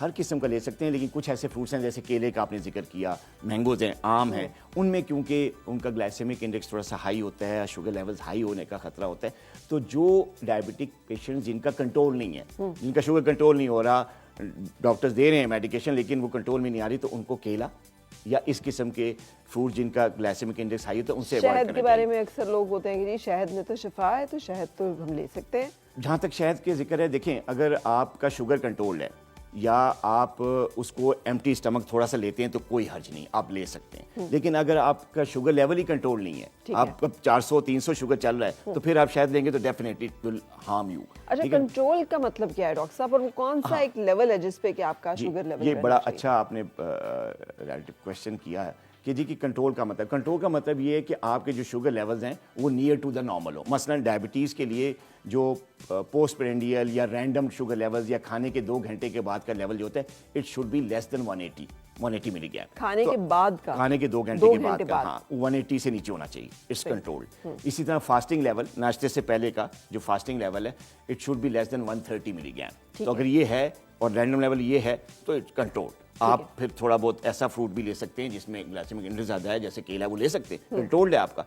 ہر قسم کا لے سکتے ہیں، لیکن کچھ ایسے فروٹس ہیں جیسے کیلے کا آپ نے ذکر کیا، مینگوز ہیں، آم ہیں، ان میں کیونکہ ان کا گلائسیمک انڈیکس تھوڑا سا ہائی ہوتا ہے، شوگر لیولز ہائی ہونے کا خطرہ ہوتا ہے، تو جو ڈائبٹک پیشنٹ جن کا کنٹرول نہیں ہے، جن کا شوگر کنٹرول نہیں ہو رہا، ڈاکٹرز دے رہے ہیں میڈیکیشن لیکن وہ کنٹرول میں نہیں آ رہی، تو ان کو کیلا یا اس قسم کے فروٹ جن کا گلائسیمک انڈیکس ہائی ہوتا ہے ان سے اوائڈ شہد کرنا کے بارے میں اکثر لوگ ہوتے ہیں کہ جی شہد میں تو شفا ہے تو شہد تو ہم لے سکتے ہیں. جہاں تک شہد کے ذکر ہے، دیکھیں اگر آپ کا شوگر کنٹرول ہے یا آپ اس کو ایمٹی اسٹمک تھوڑا سا لیتے ہیں تو کوئی حرج نہیں، آپ لے سکتے ہیں. لیکن اگر آپ کا شوگر لیول ہی کنٹرول نہیں ہے، آپ کا 400-300 شوگر چل رہا ہے، تو پھر آپ شہد لیں گے تو definitely it will harm you. اچھا، کنٹرول کا مطلب کیا ہے ڈاکٹر صاحب، اور کون سا ایک لیول ہے جس پہ کہ آپ کا شوگر لیول؟ یہ بڑا اچھا آپ نے کوشچن کیا ہے کہ جی کہ کنٹرول کا مطلب یہ ہے کہ آپ کے جو شوگر لیولز ہیں وہ نیئر ٹو دا نارمل ہو. مثلا ڈائبٹیز کے لیے جو پوسٹ پرینڈیل یا رینڈم شوگر لیولز یا کھانے کے 2 گھنٹے کے بعد کا لیول جو ہوتا ہے اٹ شوڈ بی لیس دین 180 ملی گرام. کھانے کے بعد کا، کھانے کے 2 گھنٹے کے بعد کا، ہاں 180 سے نیچے ہونا چاہیے، اٹس کنٹرول. اسی طرح فاسٹنگ لیول، ناشتے سے پہلے کا جو فاسٹنگ لیول ہے اٹ شوڈ بی لیس دین 130 ملی گرام. تو اگر یہ ہے اور رینڈم لیول یہ ہے تو اٹس کنٹرول. آپ پھر تھوڑا بہت ایسا فروٹ بھی لے سکتے ہیں جس میں گلائسیمک انڈیکس زیادہ ہے، جیسے کیلا، وہ لے سکتے ہیں، کنٹرولڈ ہے آپ کا.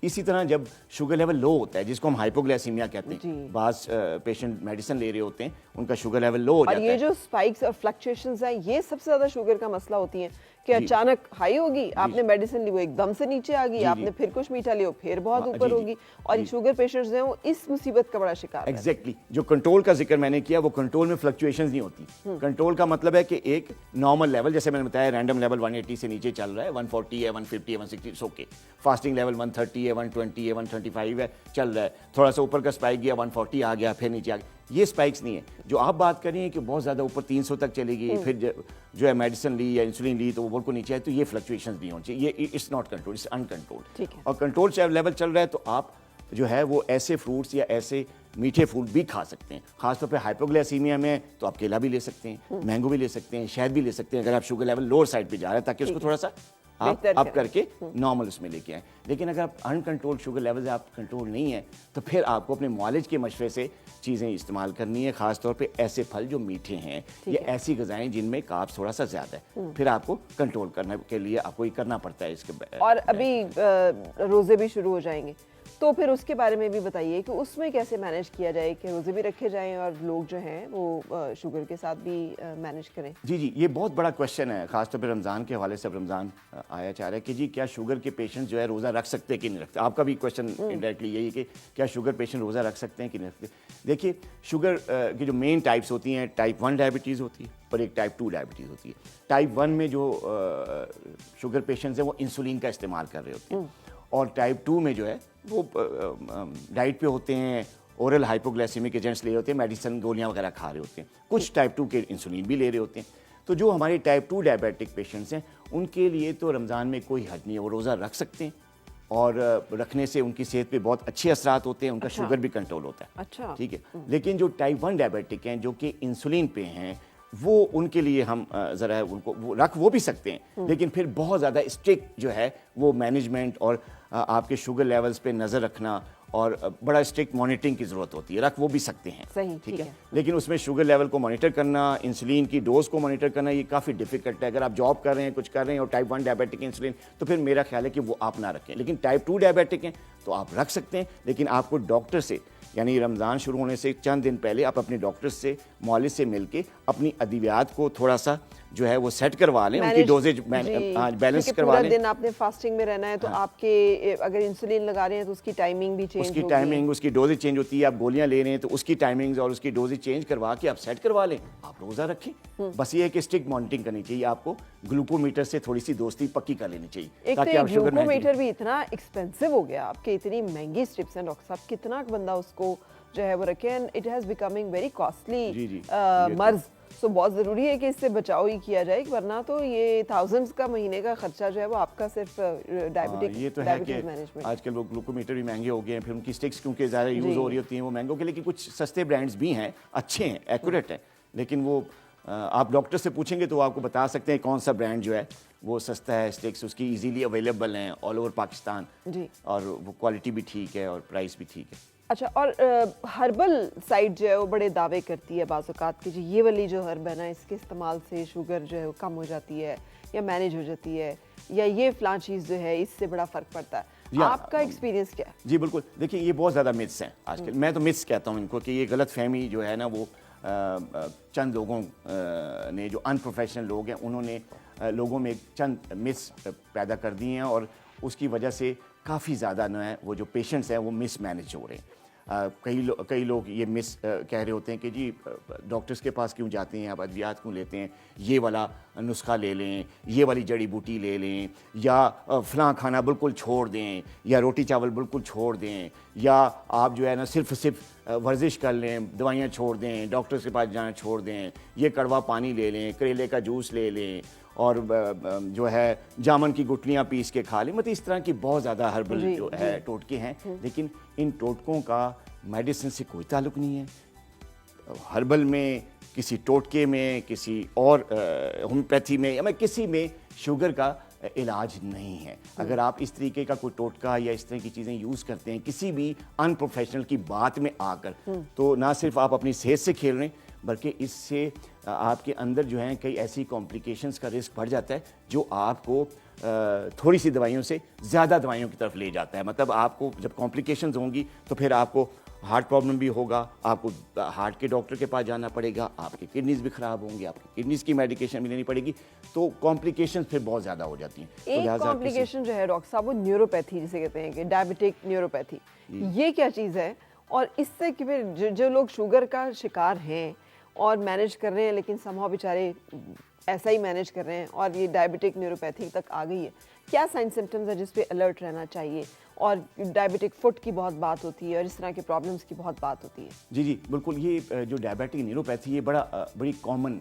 اسی طرح جب شوگر لیول لو ہوتا ہے جس کو ہم ہائپوگلائسیمیا کہتے ہیں، بعض پیشنٹ میڈیسن لے رہے ہوتے ہیں ان کا شوگر لیول لو ہو جاتا ہے. اور یہ جو اسپائکس اور فلکچویشنز ہیں یہ سب سے زیادہ شوگر کا مسئلہ ہوتی ہیں کہ اچانک ہائی ہوگی، آپ نے میڈیسن لی وہ ایک دم سے نیچے آ گئی، آپ نے پھر کچھ میٹھا لیا پھر بہت اوپر ہوگی، اور یہ شوگر پیشنٹس ہیں وہ اس مصیبت کا بڑا شکار ہیں. ایگزیکٹلی جو کنٹرول کا ذکر میں نے کیا وہ کنٹرول میں فلکچویشنز نہیں ہوتی. کنٹرول کا مطلب ہے کہ ایک نارمل لیول، جیسے میں نے بتایا رینڈم لیول 180 سے نیچے چل رہا ہے، 140 ہے، 150 ہے، 160 اٹس اوکے. فاسٹنگ لیول 130 ہے، 120 ہے، 135 ہے، چل رہا ہے. تھوڑا سا اوپر کا اسپائک گیا 140 آ گیا، پھر نیچے آ گیا. یہ اسپائکس نہیں ہے. جو آپ بات کر رہی ہیں کہ بہت زیادہ اوپر 300 تک چلے گی، پھر جو ہے میڈیسن لی یا انسولین لی تو وہ بالکل نیچے آئے، تو یہ فلکچویشنز نہیں ہونی چاہیے. یہ it's not control, it's uncontrolled. اور کنٹرول لیول چل رہا ہے تو آپ جو ہے وہ ایسے فروٹس یا ایسے میٹھے فروٹ بھی کھا سکتے ہیں. خاص طور پہ ہائپوگلائسیمیا میں تو آپ کیلا بھی لے سکتے ہیں، مینگو بھی لے سکتے ہیں، شہد بھی لے سکتے ہیں اگر آپ شوگر لیول لوور سائڈ پہ جا رہے ہیں، تاکہ اس کو تھوڑا سا آپ اپ کر کے نارمل اس میں لے کے آئیں. لیکن اگر آپ انکنٹرول شوگر لیول آپ کنٹرول نہیں ہے تو پھر آپ کو اپنے معالج کے مشورے سے چیزیں استعمال کرنی ہے. خاص طور پہ ایسے پھل جو میٹھے ہیں یا ایسی غذائیں جن میں کاربس تھوڑا سا زیادہ ہے، پھر آپ کو کنٹرول کرنے کے لیے آپ کو یہ کرنا پڑتا ہے. اس کے اور ابھی روزے بھی شروع ہو جائیں گے تو پھر اس کے بارے میں بھی بتائیے کہ اس میں کیسے مینیج کیا جائے کہ روزے بھی رکھے جائیں اور لوگ جو ہیں وہ شوگر کے ساتھ بھی مینیج کریں. جی یہ بہت بڑا کوشچن ہے، خاص طور پہ رمضان کے حوالے سے. اب رمضان آیا چاہ رہا ہے کہ جی کیا شوگر کے پیشنٹ جو ہے روزہ رکھ سکتے کہ نہیں رکھتے. آپ کا بھی کوشچن انڈائریکٹلی یہی کہ کیا شوگر پیشنٹ روزہ رکھ سکتے ہیں کہ نہیں رکھتے. دیکھیے شوگر کی جو مین ٹائپس ہوتی ہیں، ٹائپ 1 ڈائبٹیز ہوتی ہے اور ایک ٹائپ 2 ڈائبٹیز ہوتی ہے. ٹائپ 1 میں جو شوگر پیشنٹس ہیں وہ انسولین کا استعمال کر رہے ہوتے ہیں، اور ٹائپ 2 میں جو ہے وہ ڈائٹ پہ ہوتے ہیں، اورل ہائپوگلائسیمک ایجنٹس لے رہے ہوتے ہیں، میڈیسن گولیاں وغیرہ کھا رہے ہوتے ہیں. کچھ ٹائپ 2 کے انسولین بھی لے رہے ہوتے ہیں. تو جو ہمارے ٹائپ 2 ڈائبیٹک پیشنٹس ہیں ان کے لیے تو رمضان میں کوئی حرج نہیں ہے، وہ روزہ رکھ سکتے ہیں، اور رکھنے سے ان کی صحت پہ بہت اچھے اثرات ہوتے ہیں، ان کا شوگر بھی کنٹرول ہوتا ہے. اچھا، ٹھیک ہے. لیکن جو ٹائپ 1 ڈائبیٹک ہیں جو کہ انسولین پہ ہیں، وہ ان کے لیے ہم ذرا ان کو وہ بھی سکتے ہیں، لیکن پھر بہت زیادہ اسٹرکٹ جو ہے وہ مینجمنٹ اور آپ کے شوگر لیولز پہ نظر رکھنا اور بڑا اسٹرکٹ مانیٹرنگ کی ضرورت ہوتی ہے. رکھ وہ بھی سکتے ہیں، صحیح، ٹھیک ہے. لیکن اس میں شوگر لیول کو مانیٹر کرنا، انسولین کی ڈوز کو مانیٹر کرنا یہ کافی ڈیفیکلٹ ہے. اگر آپ جاب کر رہے ہیں، کچھ کر رہے ہیں اور ٹائپ 1 ڈائبیٹک انسولین، تو پھر میرا خیال ہے کہ وہ آپ نہ رکھیں. لیکن ٹائپ 2 ڈائبیٹک ہیں تو آپ رکھ سکتے ہیں، لیکن آپ کو ڈاکٹر سے، یعنی رمضان شروع ہونے سے چند دن پہلے آپ اپنے ڈاکٹر سے، معالج سے مل کے اپنی ادویات کو تھوڑا سا جو ہے وہ سیٹ کروا لیں، ان کی ڈوزیج بیلنس کروا لیں. پورا دن آپ نے فاسٹنگ میں رہنا ہے تو آپ کے اگر انسولین لگا رہے ہیں تو اس کی ٹائمنگ بھی چینج ہوگی، اس کی ٹائمنگ، اس کی ڈوزیج چینج ہوتی ہے. آپ گولیاں لے رہے ہیں تو اس کی ٹائمنگز اور اس کی ڈوزیج چینج کروا کے آپ سیٹ کروا لیں، آپ روزہ رکھیں. بس یہ ہے کہ اسٹرکٹ مانیٹرنگ کرنی چاہیے. آپ کو گلوکومیٹر سے تھوڑی سی دوستی پکی کر لینی چاہیے. ایک تو یہ گلوکومیٹر بھی اتنا ایکسپینسو ہو گیا آپ کے، اتنی مہنگی اسٹرپس ہیں ڈاکٹر صاحب، کتنا بندہ اس کو جو ہے وہ رکھے. And it has becoming very costly مرض. سو بہت ضروری ہے کہ اس سے بچاؤ ہی کیا جائے، ورنہ تو یہ تھاؤزنڈز کا مہینے کا خرچہ جو ہے وہ آپ کا صرف ڈائبٹک. یہ تو ہے کہ آج کل وہ گلوکومیٹر بھی مہنگے ہو گئے ہیں، پھر ان کی اسٹکس کیونکہ زیادہ یوز ہو رہی ہوتی ہیں وہ مہنگوں کے. لیکن کچھ سستے برانڈس بھی ہیں، اچھے ہیں، ایکوریٹ ہیں، لیکن وہ آپ ڈاکٹر سے پوچھیں گے تو آپ کو بتا سکتے ہیں کون سا برانڈ جو ہے وہ سستا ہے. اسٹکس اس کی ایزیلی اویلیبل ہیں آل اوور پاکستان، اور وہ کوالٹی بھی ٹھیک ہے اور پرائس بھی ٹھیک ہے. اچھا، اور ہربل سائڈ جو ہے وہ بڑے دعوے کرتی ہے بعض اوقات کہ جی یہ والی جو ہرب ہے نا اس کے استعمال سے شوگر جو ہے وہ کم ہو جاتی ہے یا مینیج ہو جاتی ہے، یا یہ فلاں چیز جو ہے اس سے بڑا فرق پڑتا ہے. آپ کا ایکسپیرینس کیا ہے؟ جی بالکل، دیکھیں یہ بہت زیادہ متس ہیں آج کل. میں تو متس کہتا ہوں ان کو کہ یہ غلط فہمی جو ہے نا وہ چند لوگوں نے جو ان پروفیشنل لوگ ہیں انہوں نے لوگوں میں چند متس پیدا کر دی ہیں، اور اس کی وجہ سے کافی زیادہ جو ہے وہ جو پیشنٹس ہیں وہ مس مینیج ہو رہے ہیں. کئی لوگ یہ مس کہہ رہے ہوتے ہیں کہ جی ڈاکٹرز کے پاس کیوں جاتے ہیں، آپ ادویات کیوں لیتے ہیں، یہ والا نسخہ لے لیں، یہ والی جڑی بوٹی لے لیں، یا فلاں کھانا بالکل چھوڑ دیں، یا روٹی چاول بالکل چھوڑ دیں، یا آپ جو ہے نا صرف ورزش کر لیں، دوائیاں چھوڑ دیں، ڈاکٹرز کے پاس جانا چھوڑ دیں، یہ کڑوا پانی لے لیں، کریلے کا جوس لے لیں، اور جو ہے جامن کی گٹلیاں پیس کے کھا لیں. مطلب اس طرح کی بہت زیادہ ہربل جو ہے ٹوٹکے ہیں، لیکن ان ٹوٹکوں کا میڈیسن سے کوئی تعلق نہیں ہے. ہربل میں، کسی ٹوٹکے میں، کسی اور ہومیوپیتھی میں، یا کسی میں شوگر کا علاج نہیں ہے. اگر آپ اس طریقے کا کوئی ٹوٹکا یا اس طرح کی چیزیں یوز کرتے ہیں کسی بھی ان پروفیشنل کی بات میں آ کر، تو نہ صرف آپ اپنی صحت سے کھیل رہے ہیں بلکہ اس سے آپ کے اندر جو ہیں کئی ایسی کمپلیکیشنز کا رسک بڑھ جاتا ہے جو آپ کو تھوڑی سی دوائیوں سے زیادہ دوائیوں کی طرف لے جاتا ہے. مطلب آپ کو جب کمپلیکیشنز ہوں گی تو پھر آپ کو ہارٹ پرابلم بھی ہوگا، آپ کو ہارٹ کے ڈاکٹر کے پاس جانا پڑے گا، آپ کی کڈنیز بھی خراب ہوں گی، آپ کی کڈنیز کی میڈیکیشن بھی لینی پڑے گی، تو کمپلیکیشنز پھر بہت زیادہ ہو جاتی ہیں. ایک کمپلیکیشن جو ہے ڈاکٹر صاحب وہ نیوروپیتھی جسے کہتے ہیں کہ ڈائبٹک نیوروپیتھی، یہ کیا چیز ہے؟ اور اس سے کہ پھر جو لوگ شوگر کا شکار ہیں اور مینیج کر رہے ہیں لیکن سمہاؤ بیچارے ایسا ہی مینیج کر رہے ہیں اور یہ ڈائبٹک نیوروپیتھی تک آ گئی ہے، کیا سائن سمٹمز ہیں جس پہ الرٹ رہنا چاہیے؟ اور ڈائبٹک فٹ کی بہت بات ہوتی ہے اور اس طرح کے پرابلمس کی بہت بات ہوتی ہے. جی بالکل، یہ جو ڈائبٹک نیوروپیتھی یہ بڑی کامن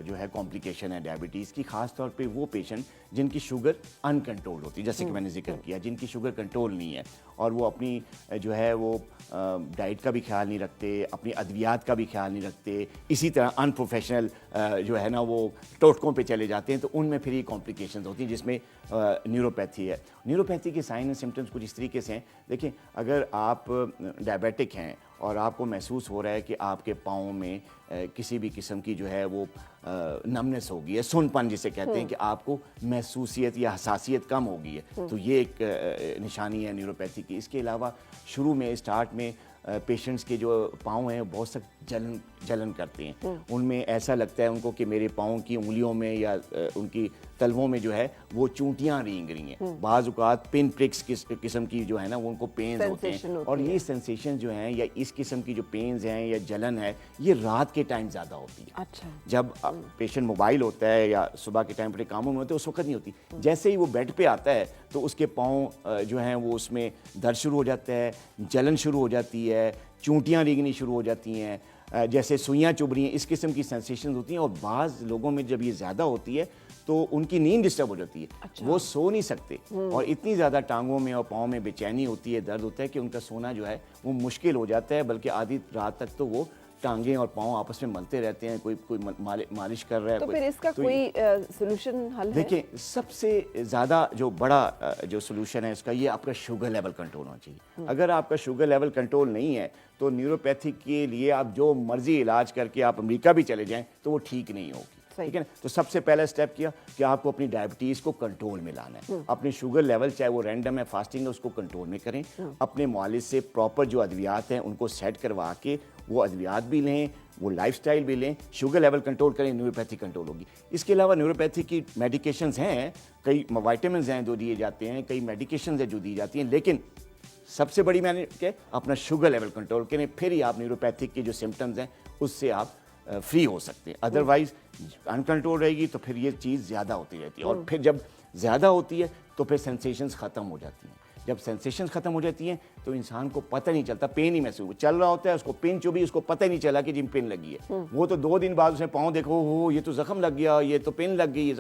جو ہے کمپلیکیشن ہے ڈائبٹیز کی، خاص طور پہ وہ پیشنٹ جن کی شوگر ان کنٹرول ہوتی ہے، جیسے کہ میں نے ذکر کیا، جن کی شوگر کنٹرول نہیں ہے اور وہ اپنی جو ہے وہ ڈائٹ کا بھی خیال نہیں رکھتے، اپنی ادویات کا بھی خیال نہیں رکھتے، اسی طرح ان پروفیشنل جو ہے نا وہ ٹوٹکوں پہ چلے جاتے ہیں، تو ان میں پھر یہ کمپلیکیشنز ہوتی ہیں جس میں نیوروپیتھی ہے. نیوروپیتھی کے سائن سمٹمز کچھ اس طریقے سے ہیں. دیکھیں، اگر آپ ڈائبیٹک ہیں اور آپ کو محسوس ہو رہا ہے کہ آپ کے پاؤں میں کسی بھی قسم کی جو ہے وہ نمنس ہوگی ہے، سن پن جسے کہتے ہیں، کہ آپ کو محسوسیت یا حساسیت کم ہوگی ہے، تو یہ ایک نشانی ہے نیوروپیتھی کی. اس کے علاوہ شروع میں اسٹارٹ میں پیشنٹس کے جو پاؤں ہیں بہت سخت جلن کرتے ہیں، ان میں ایسا لگتا ہے ان کو کہ میرے پاؤں کی انگلیوں میں یا ان کی تلووں میں جو ہے وہ چونٹیاں رینگ رہی ہیں. بعض اوقات پن پرکس قسم کی جو ہے نا وہ ان کو پینز ہوتے ہیں، اور یہ سینسیشن جو ہیں یا اس قسم کی جو پینز ہیں یا جلن ہے یہ رات کے ٹائم زیادہ ہوتی ہے. اچھا، جب پیشنٹ موبائل ہوتا ہے یا صبح کے ٹائم پر کاموں میں ہوتے ہیں اس وقت نہیں ہوتی. جیسے ہی وہ بیڈ پہ آتا ہے تو اس کے پاؤں جو ہیں وہ اس میں درد شروع ہو جاتا ہے، جلن شروع ہو جاتی ہے، چونٹیاں رینگنی شروع ہو جاتی ہیں، جیسے سوئیاں چبھ رہی ہیں، اس قسم کی سینسیشنز ہوتی ہیں. اور بعض لوگوں میں جب یہ زیادہ ہوتی ہے تو ان کی نیند ڈسٹرب ہو جاتی ہے، وہ سو نہیں سکتے، اور اتنی زیادہ ٹانگوں میں اور پاؤں میں بے چینی ہوتی ہے، درد ہوتا ہے کہ ان کا سونا جو ہے وہ مشکل ہو جاتا ہے، بلکہ آدھی رات تک تو وہ ٹانگیں اور پاؤں آپس میں ملتے رہتے ہیں، کوئی مالش کر رہا ہے. تو پھر اس کا کوئی سولوشن حل ہے؟ دیکھیں، سب سے زیادہ جو بڑا جو سولوشن ہے اس کا یہ آپ کا شوگر لیول کنٹرول ہونا چاہیے. اگر آپ کا شوگر لیول کنٹرول نہیں ہے تو نیوروپیتھی کے لیے آپ جو مرضی علاج کر کے آپ امریکہ بھی چلے جائیں تو وہ ٹھیک نہیں ہوگی. ٹھیک ہے نا. تو سب سے پہلا اسٹیپ کیا کہ آپ کو اپنی ڈائبٹیز کو کنٹرول میں لانا ہے. اپنی شوگر لیول چاہے وہ رینڈم ہے، فاسٹنگ ہے، اس کو کنٹرول میں کریں. اپنے معالج سے پراپر جو ادویات ہیں ان کو سیٹ کروا کے وہ ادویات بھی لیں، وہ لائف سٹائل بھی لیں، شوگر لیول کنٹرول کریں، نیوروپیتھی کنٹرول ہوگی. اس کے علاوہ نیوروپیتھی کی میڈیکیشنز ہیں، کئی وائٹامنز ہیں جو دیے جاتے ہیں، کئی میڈیکیشنز ہیں جو دی جاتی ہیں، لیکن سب سے بڑی میں نے کہ اپنا شوگر لیول کنٹرول کریں، پھر ہی آپ نیوروپیتھک کے جو سمٹمز ہیں اس سے آپ فری ہو سکتے ہیں. ادروائز ان کنٹرول رہے گی تو پھر یہ چیز زیادہ ہوتی رہتی ہے، اور پھر جب زیادہ ہوتی ہے تو پھر سینسیشنز ختم ہو جاتی ہیں. جب سینسیشنز ختم ہو جاتی ہیں تو انسان کو پتہ نہیں چلتا، پین ہی محسوس چل رہا ہوتا ہے، اس کو پن چبھی، اس کو پتہ ہی نہیں چلا کہ جن پن لگی ہے. وہ تو 2 دن بعد اسے پاؤں دیکھو، ہو یہ تو زخم لگ گیا، یہ تو پن لگ گئی.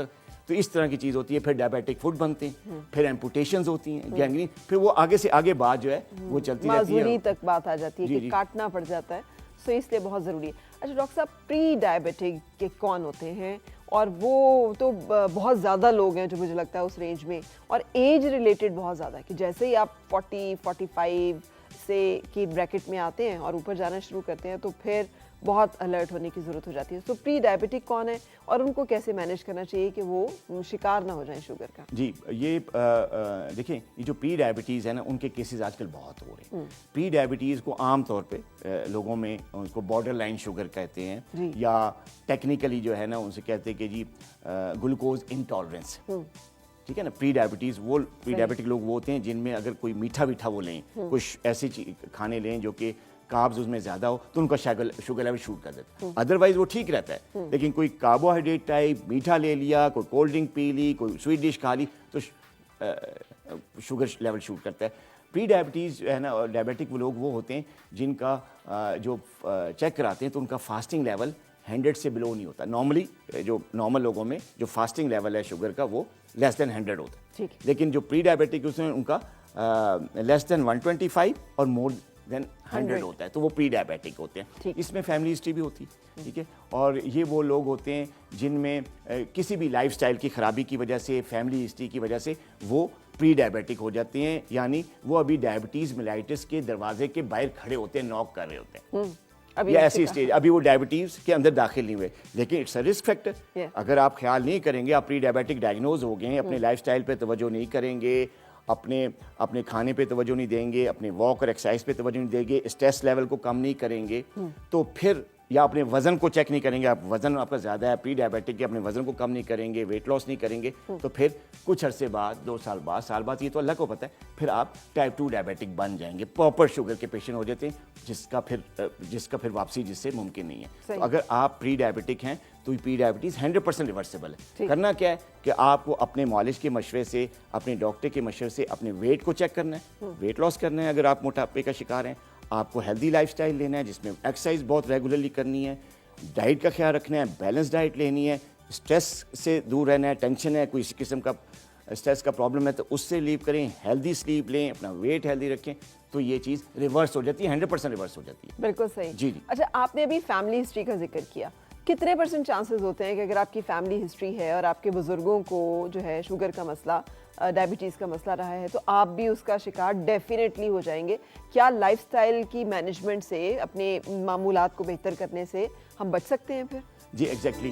تو اس طرح کی چیز ہوتی ہے. پھر ڈائبیٹک فٹ بنتے ہیں، پھر ایمپوٹیشنز ہوتی ہیں، گینگرین، پھر وہ آگے سے آگے بات جو ہے وہ چلتی رہتی ہے، معذوری تک بات آ جاتی ہے کہ کاٹنا پڑ جاتا ہے. سو اس لیے بہت ضروری ہے. اچھا ڈاکٹر صاحب، پری ڈائبیٹک کے کون ہوتے ہیں؟ اور وہ تو بہت زیادہ لوگ ہیں جو مجھے لگتا ہے اس رینج میں، اور ایج ریلیٹڈ بہت زیادہ ہے کہ جیسے ہی آپ 40 45 سے کی بریکٹ میں آتے ہیں اور اوپر جانا شروع کرتے ہیں تو پھر بہت الرٹ ہونے کی ضرورت ہو جاتی ہے. سو پری ڈائبٹک کون ہے اور ان کو کیسے مینیج کرنا چاہیے کہ وہ شکار نہ ہو جائیں شوگر کا؟ جی یہ دیکھیں یہ جو پری ڈائبٹیز ہے نا ان کے کیسز آج کل بہت ہو رہے ہیں. پری ڈائبٹیز کو عام طور پہ لوگوں میں اس کو بارڈر لائن شوگر کہتے ہیں یا ٹیکنیکلی جو ہے نا ان سے کہتے ہیں کہ جی گلوکوز انٹالرنس. ٹھیک ہے نا. پری ڈائبٹیز وہ پری ڈائبٹک لوگ وہ ہوتے ہیں جن میں اگر کوئی میٹھا وہ لیں, کچھ ایسی کھانے لیں جو کہ کاربز اس میں زیادہ ہو تو ان کا شوگر لیول شوٹ کر دیتا ہے. ادروائز وہ ٹھیک رہتا ہے. لیکن کوئی کاربوہائیڈریٹ ٹائپ میٹھا لے لیا, کوئی کولڈ ڈرنک پی لی, کوئی سویٹ ڈش کھا لی تو شوگر لیول شوٹ کرتا ہے. پری ڈائبٹیز جو ہے نا ڈائبٹک وہ لوگ وہ ہوتے ہیں جن کا جو چیک کراتے ہیں تو ان کا فاسٹنگ لیول 100 سے بلو نہیں ہوتا. نارملی جو نارمل لوگوں میں جو فاسٹنگ لیول ہے شوگر کا وہ لیس دین 100 ہوتا ہے. لیکن جو پری ڈائبٹک اس میں ان کا لیس دین 125 اور مور دین 100 ہوتا ہے تو وہ پری ڈائبٹک ہوتے ہیں. اس میں فیملی ہسٹری بھی ہوتی ہے. ٹھیک ہے. اور یہ وہ لوگ ہوتے ہیں جن میں کسی بھی لائف سٹائل کی خرابی کی وجہ سے, فیملی ہسٹری کی وجہ سے وہ پری ڈائبٹک ہو جاتے ہیں. یعنی وہ ابھی ڈائبٹیز میلائٹس کے دروازے کے باہر کھڑے ہوتے ہیں, ناک کر رہے ہوتے ہیں. یہ ایسی اسٹیج ابھی وہ ڈائبٹیز کے اندر داخل نہیں ہوئے, لیکن اٹس اے رسک فیکٹر. اگر آپ خیال نہیں کریں گے, آپ پری ڈائبٹک ڈائگنوز ہو گئے, اپنے لائف سٹائل پہ توجہ نہیں کریں گے, اپنے کھانے پہ توجہ نہیں دیں گے, اپنے واک اور ایکسرسائز پہ توجہ نہیں دیں گے, اسٹریس لیول کو کم نہیں کریں گے, تو پھر یا اپنے وزن کو چیک نہیں کریں گے, آپ وزن آپ کا زیادہ ہے پری ڈائبٹک کے, اپنے وزن کو کم نہیں کریں گے, ویٹ لاس نہیں کریں گے, تو پھر کچھ عرصے بعد 2 سال بعد سال بعد یہ تو اللہ کو پتہ ہے, پھر آپ ٹائپ 2 ڈائبٹک بن جائیں گے, پراپر شوگر کے پیشنٹ ہو جاتے ہیں جس کا پھر واپسی جس سے ممکن نہیں ہے. تو اگر آپ پری ڈائبٹک ہیں تو پری ڈائبٹیز 100% ریورسیبل ہے. کرنا کیا ہے کہ آپ کو اپنے معالج کے مشورے سے, اپنے ڈاکٹر کے مشورے سے اپنے ویٹ کو چیک کرنا ہے, ویٹ لاس کرنا ہے. اگر آپ موٹاپے کا شکار ہیں, آپ کو ہیلدی لائف سٹائل لینا ہے جس میں ایکسرسائز بہت ریگولرلی کرنی ہے, ڈائٹ کا خیال رکھنا ہے, بیلنس ڈائٹ لینی ہے, اسٹریس سے دور رہنا ہے, ٹینشن ہے, کوئی قسم کا اسٹریس کا پرابلم ہے تو اس سے لیو کریں, ہیلدی سلیپ لیں, اپنا ویٹ ہیلدی رکھیں, تو یہ چیز ریورس ہو جاتی ہے, 100% ریورس ہو جاتی ہے. بالکل صحیح. جی. اچھا, آپ نے ابھی فیملی ہسٹری کا ذکر کیا. کتنے % چانسز ہوتے ہیں کہ اگر آپ کی فیملی ہسٹری ہے اور آپ کے بزرگوں کو جو ہے شوگر کا مسئلہ, ڈائبٹیز کا مسئلہ رہا ہے تو آپ بھی اس کا شکار ڈیفینیٹلی ہو جائیں گے؟ کیا لائف سٹائل کی مینجمنٹ سے, اپنے معمولات کو بہتر کرنے سے ہم بچ سکتے ہیں پھر؟ جی ایگزیکٹلی.